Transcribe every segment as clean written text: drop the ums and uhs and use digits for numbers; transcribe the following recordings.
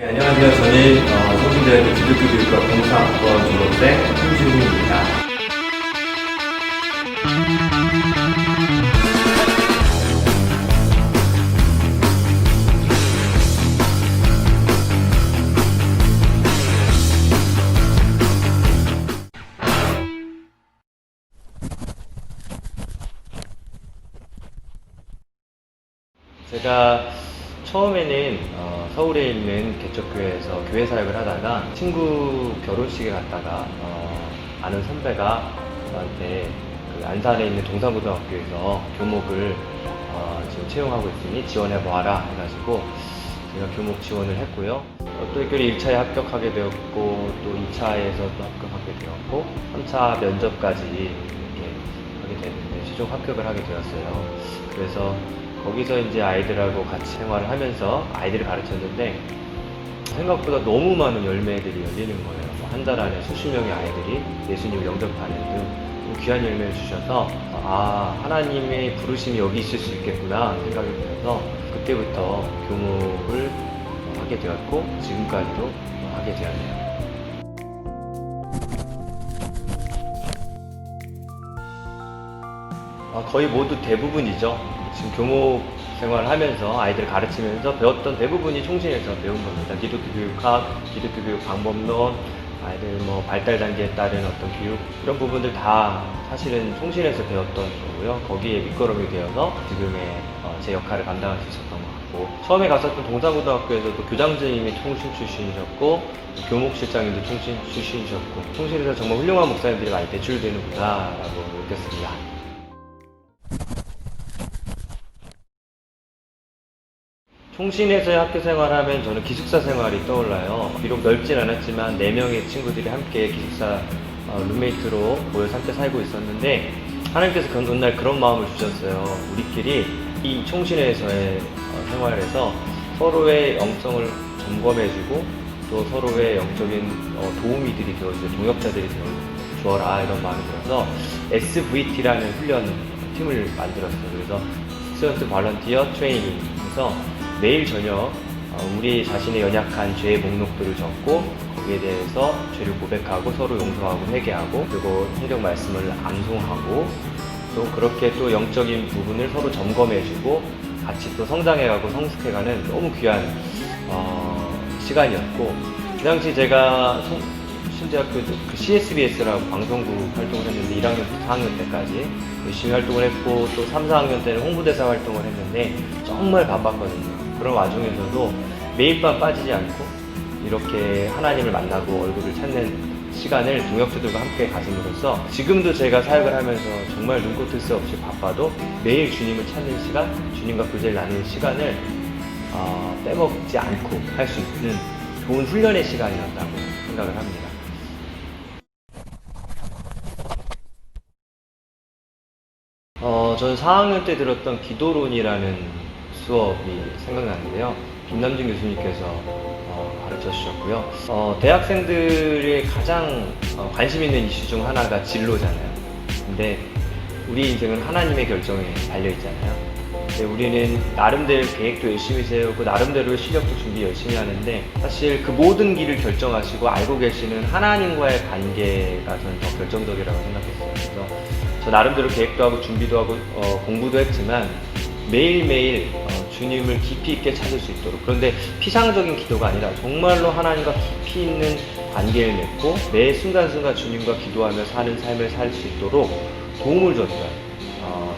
네, 안녕하세요. 저는 성신대학교 기독교교육과 공사학번 졸업생 김준희입니다. 제가 처음에는 서울에 있는 개척교회에서 교회 사역을 하다가 친구 결혼식에 갔다가 아는 선배가 저한테 그 안산에 있는 동산고등학교에서 교목을 지금 채용하고 있으니 지원해보아라 해가지고 제가 교목 지원을 했고요. 또 특별히 1차에 합격하게 되었고 또 2차에서 또 합격하게 되었고 3차 면접까지 이렇게 하게 됐는데 최종 합격을 하게 되었어요. 그래서 거기서 이제 아이들하고 같이 생활을 하면서 아이들을 가르쳤는데 생각보다 너무 많은 열매들이 열리는 거예요. 한 달 안에 수십 명의 아이들이 예수님을 영접하는 등 귀한 열매를 주셔서 하나님의 부르심이 여기 있을 수 있겠구나 생각이 들어서 그때부터 교목을 하게 되었고 지금까지도 하게 되었네요. 거의 모두 대부분이죠. 지금 교목 생활을 하면서 아이들을 가르치면서 배웠던 대부분이 총신에서 배운 겁니다. 기독교 교육학, 기독교 교육 방법론, 아이들 발달 단계에 따른 어떤 교육 이런 부분들 다 사실은 총신에서 배웠던 거고요. 거기에 밑거름이 되어서 지금의 제 역할을 감당할 수 있었던 것 같고 처음에 갔었던 동산고등학교에서도 교장선생님이 총신 출신이셨고 교목실장님도 총신 출신이셨고 총신에서 정말 훌륭한 목사님들이 많이 배출되는구나 라고 느꼈습니다. 총신에서의 학교 생활하면 저는 기숙사 생활이 떠올라요. 비록 넓진 않았지만 4명의 친구들이 함께 기숙사 룸메이트로 모여 함께 살고 있었는데 하나님께서 어느 날 그런 마음을 주셨어요. 우리끼리 이 총신에서의 생활에서 서로의 영성을 점검해주고 또 서로의 영적인 도우미들이 되어주고 동역자들이 되어주어라 이런 마음이 들어서 SVT라는 훈련 팀을 만들었어요. 그래서 스튜던트 발런티어 트레이닝에서 매일 저녁 우리 자신의 연약한 죄의 목록들을 적고 거기에 대해서 죄를 고백하고 서로 용서하고 회개하고 그리고 성경 말씀을 암송하고 또 그렇게 또 영적인 부분을 서로 점검해주고 같이 또 성장해가고 성숙해가는 너무 귀한 시간이었고 그 당시 제가 신대학교 그 CSBS라고 방송국 활동을 했는데 1학년부터 4학년 때까지 열심히 활동을 했고 또 3, 4학년 때는 홍보대사 활동을 했는데 정말 바빴거든요. 그런 와중에서도 매일 밤 빠지지 않고 이렇게 하나님을 만나고 얼굴을 찾는 시간을 동역자들과 함께 가짐으로써 지금도 제가 사역을 하면서 정말 눈코 뜰 새 없이 바빠도 매일 주님을 찾는 시간, 주님과 교제를 나누는 시간을 빼먹지 않고 할 수 있는 좋은 훈련의 시간이었다고 생각을 합니다. 저는 4학년 때 들었던 기도론이라는 수업이 생각나는데요. 김남진 교수님께서 가르쳐 주셨고요. 대학생들의 가장 관심 있는 이슈 중 하나가 진로잖아요. 근데 우리 인생은 하나님의 결정에 달려 있잖아요. 근데 우리는 나름대로 계획도 열심히 세우고 나름대로 실력도 준비 열심히 하는데 사실 그 모든 길을 결정하시고 알고 계시는 하나님과의 관계가 저는 더 결정적이라고 생각했어요. 그래서 저 나름대로 계획도 하고 준비도 하고 공부도 했지만 매일매일 주님을 깊이 있게 찾을 수 있도록 그런데 피상적인 기도가 아니라 정말로 하나님과 깊이 있는 관계를 맺고 매 순간순간 주님과 기도하며 사는 삶을 살 수 있도록 도움을 줬던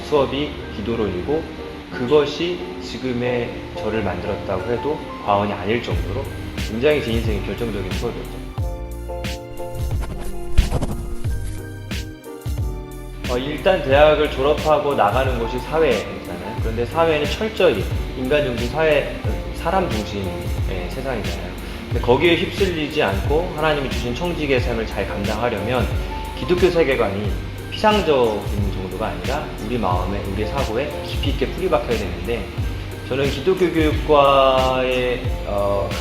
수업이 기도론이고 그것이 지금의 저를 만들었다고 해도 과언이 아닐 정도로 굉장히 제 인생의 결정적인 수업이었죠. 일단 대학을 졸업하고 나가는 곳이 사회잖아요. 그런데 사회는 철저히 인간 중심 사람 중심의 세상이잖아요. 근데 거기에 휩쓸리지 않고 하나님이 주신 청지기의 삶을 잘 감당하려면 기독교 세계관이 피상적인 정도가 아니라 우리 마음에, 우리 사고에 깊이 있게 뿌리박혀야 되는데 저는 기독교 교육과에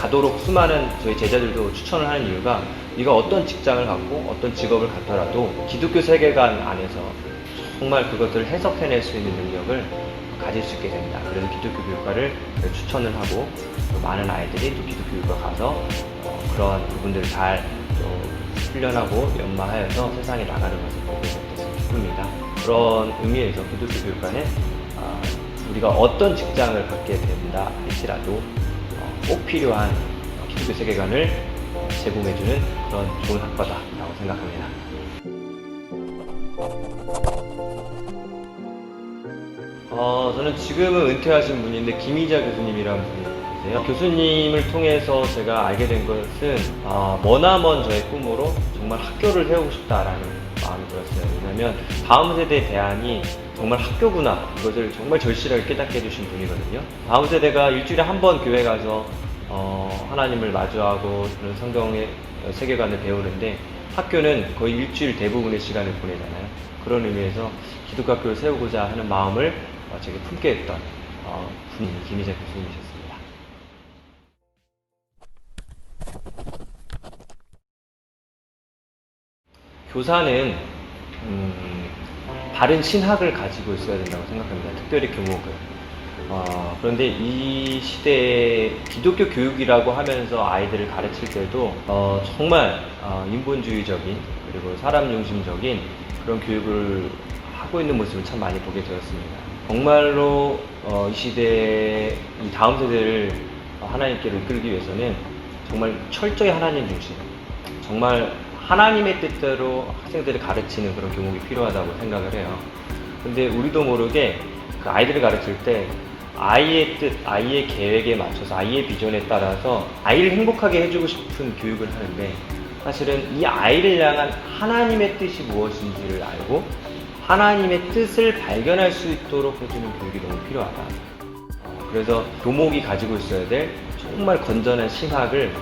가도록 수많은 저희 제자들도 추천을 하는 이유가 네가 어떤 직장을 갖고 어떤 직업을 갖더라도 기독교 세계관 안에서 정말 그것을 해석해낼 수 있는 능력을 가질 수 있게 됩니다. 그래서 기독교 교육과를 추천을 하고 또 많은 아이들이 또 기독교 교육과 가서 그런 부분들을 잘 또 훈련하고 연마하여서 세상에 나가는 것을 보게 됐으면 기쁩니다. 그런 의미에서 기독교 교육과는 우리가 어떤 직장을 갖게 된다 할지라도 꼭 필요한 기독교 세계관을 제공해주는 그런 좋은 학과다라고 생각합니다. 저는 지금은 은퇴하신 분인데 김희자 교수님이라는 분이 계세요. 교수님을 통해서 제가 알게 된 것은 머나먼 저의 꿈으로 정말 학교를 세우고 싶다라는 마음이 들었어요. 왜냐하면 다음 세대의 대안이 정말 학교구나, 이것을 정말 절실하게 깨닫게 해주신 분이거든요. 다음 세대가 일주일에 한 번 교회 가서 하나님을 마주하고 그런 성경의 세계관을 배우는데 학교는 거의 일주일 대부분의 시간을 보내잖아요. 그런 의미에서 기독교 학교를 세우고자 하는 마음을 제게 품게 했던 분이 김희자 교수님이셨습니다. 교사는 바른 신학을 가지고 있어야 된다고 생각합니다. 특별히 교목은. 그런데 이 시대에 기독교 교육이라고 하면서 아이들을 가르칠 때도 정말 인본주의적인 그리고 사람 중심적인 그런 교육을 하고 있는 모습을 참 많이 보게 되었습니다. 정말로 이 시대의 이 다음 세대를 하나님께로 이끌기 위해서는 정말 철저히 하나님 중심, 정말 하나님의 뜻대로 학생들을 가르치는 그런 교목이 필요하다고 생각을 해요. 근데 우리도 모르게 그 아이들을 가르칠 때 아이의 뜻, 아이의 계획에 맞춰서 아이의 비전에 따라서 아이를 행복하게 해주고 싶은 교육을 하는데 사실은 이 아이를 향한 하나님의 뜻이 무엇인지를 알고 하나님의 뜻을 발견할 수 있도록 해주는 교육이 너무 필요하다. 그래서 교목이 가지고 있어야 될 정말 건전한 신학을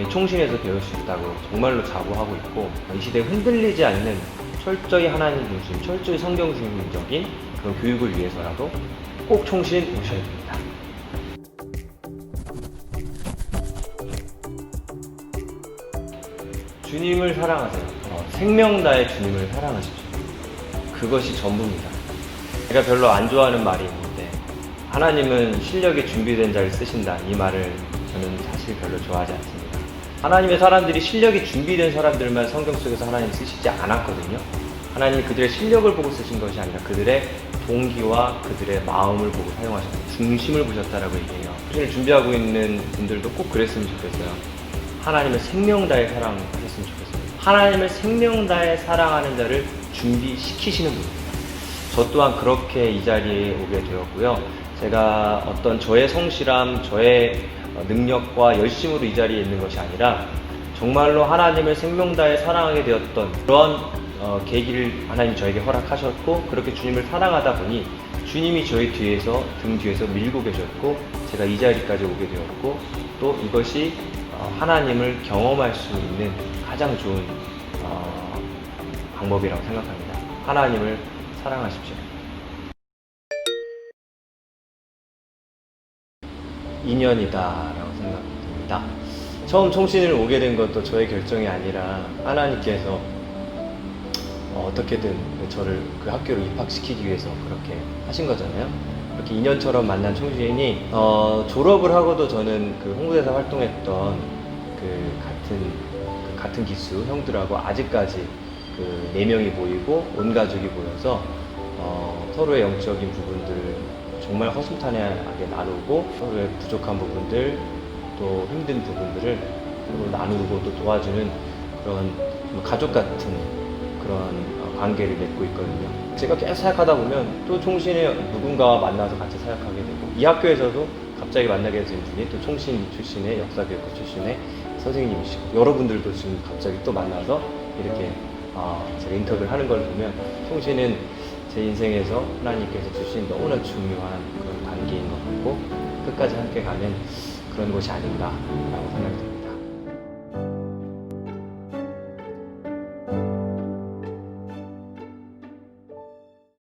총신에서 배울 수 있다고 정말로 자부하고 있고, 이 시대에 흔들리지 않는 철저히 하나님 중심, 철저히 성경 중심적인 그런 교육을 위해서라도 꼭 총신 오셔야 됩니다. 주님을 사랑하세요. 생명 다해 주님을 사랑하십시오. 그것이 전부입니다. 제가 별로 안 좋아하는 말이 있는데, 하나님은 실력이 준비된 자를 쓰신다, 이 말을 저는 사실 별로 좋아하지 않습니다. 하나님의 사람들이 실력이 준비된 사람들만 성경 속에서 하나님 쓰시지 않았거든요. 하나님이 그들의 실력을 보고 쓰신 것이 아니라 그들의 동기와 그들의 마음을 보고 사용하셨다, 중심을 보셨다라고 얘기해요. 신을 준비하고 있는 분들도 꼭 그랬으면 좋겠어요. 하나님을 생명 다해 사랑하셨으면 좋겠어요. 하나님을 생명 다해 사랑하는 자를 준비시키시는 분입니다. 저 또한 그렇게 이 자리에 오게 되었고요. 제가 어떤 저의 성실함, 저의 능력과 열심으로 이 자리에 있는 것이 아니라 정말로 하나님을 생명 다해 사랑하게 되었던 그런 계기를 하나님이 저에게 허락하셨고, 그렇게 주님을 사랑하다 보니 주님이 저희 뒤에서, 등 뒤에서 밀고 계셨고, 제가 이 자리까지 오게 되었고, 또 이것이 하나님을 경험할 수 있는 가장 좋은 방법이라고 생각합니다. 하나님을 사랑하십시오. 인연이다라고 생각됩니다. 처음 총신을 오게 된 것도 저의 결정이 아니라 하나님께서 어떻게든 저를 그 학교로 입학시키기 위해서 그렇게 하신 거잖아요. 이렇게 인연처럼 만난 총신이 졸업을 하고도 저는 그 홍보대사 활동했던 그 같은 기수 형들하고 아직까지 그 4명이 모이고 온 가족이 모여서 서로의 영적인 부분들 정말 허심탄회하게 나누고, 서로의 부족한 부분들, 또 힘든 부분들을 서로 나누고 또 도와주는 그런 가족 같은 그런 관계를 맺고 있거든요. 제가 계속 사역하다 보면 또 총신에 누군가와 만나서 같이 사역하게 되고, 이 학교에서도 갑자기 만나게 된 분이 또 총신 출신의 역사교육과 출신의 선생님이시고, 여러분들도 지금 갑자기 또 만나서 이렇게 제가 인터뷰를 하는 걸 보면 총신은 제 인생에서 하나님께서 주신 너무나 중요한 그런 관계인 것 같고, 끝까지 함께 가는 그런 곳이 아닌가라고 생각이 듭니다.